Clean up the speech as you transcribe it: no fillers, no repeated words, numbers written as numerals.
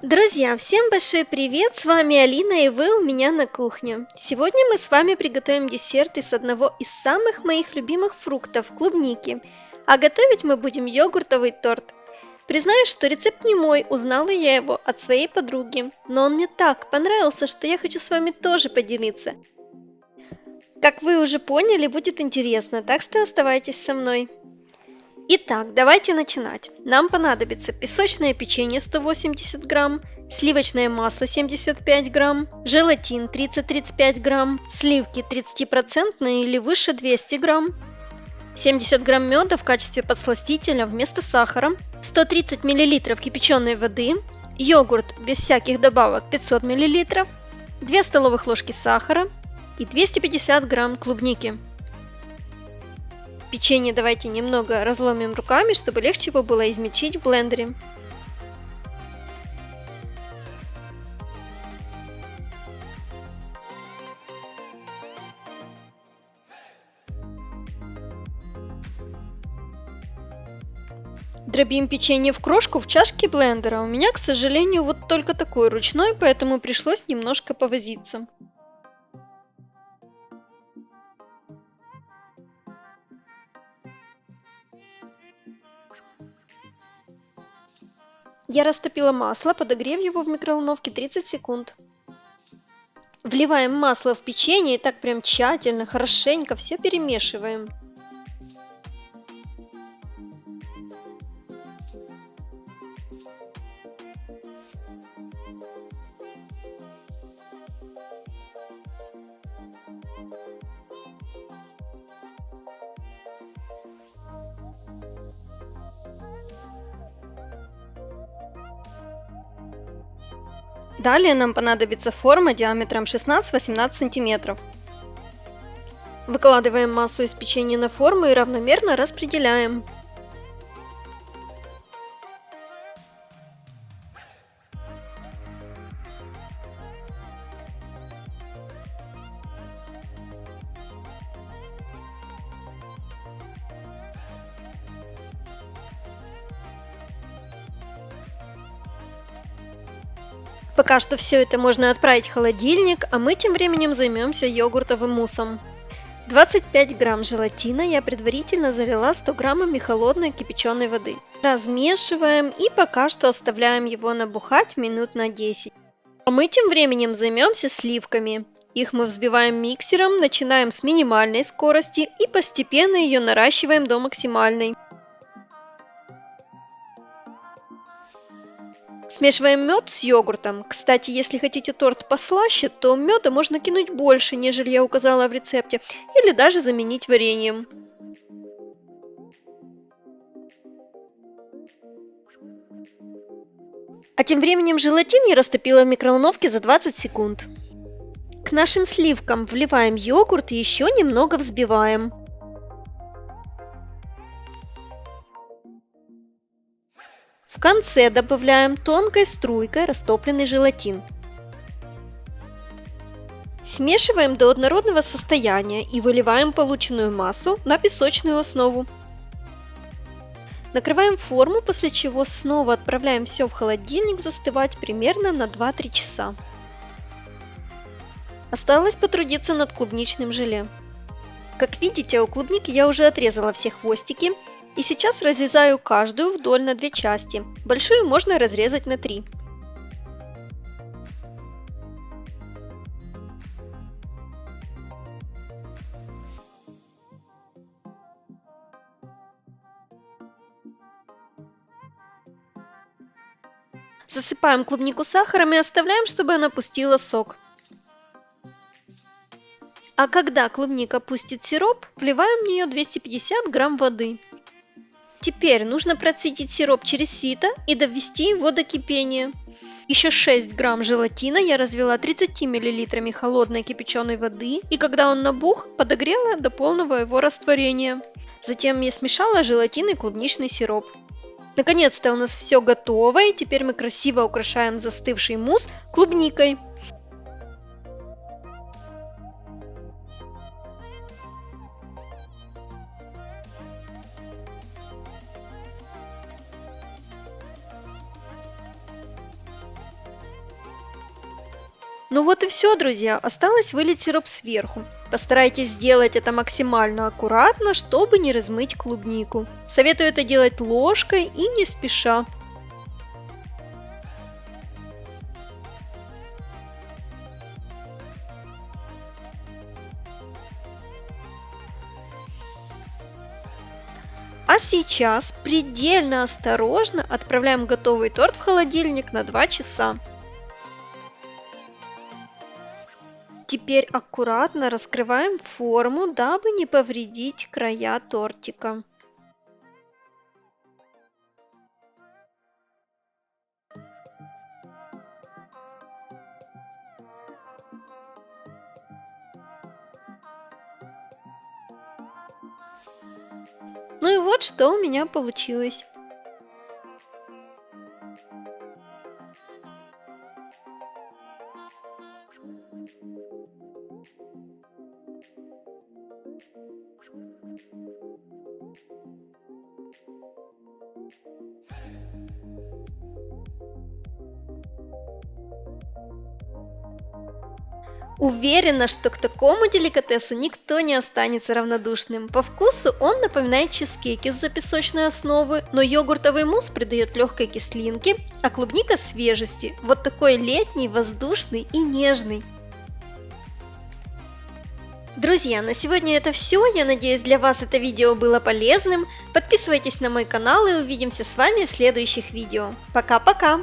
Друзья, всем большой привет! С вами Алина, и вы у меня на кухне. Сегодня мы с вами приготовим десерт из одного из самых моих любимых фруктов – клубники. А готовить мы будем йогуртовый торт. Признаюсь, что рецепт не мой, узнала я его от своей подруги. Но он мне так понравился, что я хочу с вами тоже поделиться. Как вы уже поняли, будет интересно, так что оставайтесь со мной. Итак, давайте начинать. Нам понадобится песочное печенье 180 грамм, сливочное масло 75 грамм, желатин 30-35 грамм, сливки 30% или выше 200 грамм, 70 грамм меда в качестве подсластителя вместо сахара, 130 миллилитров кипяченой воды, йогурт без всяких добавок 500 миллилитров, 2 столовых ложки сахара и 250 грамм клубники. Печенье давайте немного разломим руками, чтобы легче его было измельчить в блендере. Дробим печенье в крошку в чашке блендера. У меня, к сожалению, вот только такой ручной, поэтому пришлось немножко повозиться. Я растопила масло, подогрев его в микроволновке 30 секунд. Вливаем масло в печенье и так прям тщательно, хорошенько все перемешиваем. Далее нам понадобится форма диаметром 16-18 см. Выкладываем массу из печенья на форму и равномерно распределяем. Пока что все это можно отправить в холодильник, а мы тем временем займемся йогуртовым муссом. 25 грамм желатина я предварительно залила 100 граммами холодной кипяченой воды. Размешиваем и пока что оставляем его набухать минут на 10. А мы тем временем займемся сливками. Их мы взбиваем миксером, начинаем с минимальной скорости и постепенно ее наращиваем до максимальной. Смешиваем мед с йогуртом. Кстати, если хотите торт послаще, то меда можно кинуть больше, нежели я указала в рецепте, или даже заменить вареньем. А тем временем желатин я растопила в микроволновке за 20 секунд. К нашим сливкам вливаем йогурт и еще немного взбиваем. В конце добавляем тонкой струйкой растопленный желатин. Смешиваем до однородного состояния и выливаем полученную массу на песочную основу. Накрываем форму, после чего снова отправляем все в холодильник застывать примерно на 2-3 часа. Осталось потрудиться над клубничным желе. Как видите, у клубники я уже отрезала все хвостики. И сейчас разрезаю каждую вдоль на 2 части. Большую можно разрезать на 3. Засыпаем клубнику сахаром и оставляем, чтобы она пустила сок. А когда клубника пустит сироп, вливаем в нее 250 грамм воды. Теперь нужно процедить сироп через сито и довести его до кипения. Еще 6 грамм желатина я развела 30 мл холодной кипяченой воды, и когда он набух, подогрела до полного его растворения. Затем я смешала желатин и клубничный сироп. Наконец-то у нас все готово, и теперь мы красиво украшаем застывший мусс клубникой. Ну вот и все, друзья, осталось вылить сироп сверху. Постарайтесь сделать это максимально аккуратно, чтобы не размыть клубнику. Советую это делать ложкой и не спеша. А сейчас предельно осторожно отправляем готовый торт в холодильник на 2 часа. Теперь аккуратно раскрываем форму, дабы не повредить края тортика. Ну и вот что у меня получилось. Уверена, что к такому деликатесу никто не останется равнодушным. По вкусу он напоминает чизкейк из-за песочной основы, но йогуртовый мусс придает легкой кислинки, а клубника свежести. Вот такой летний, воздушный и нежный. Друзья, на сегодня это все. Я надеюсь, для вас это видео было полезным. Подписывайтесь на мой канал и увидимся с вами в следующих видео. Пока-пока!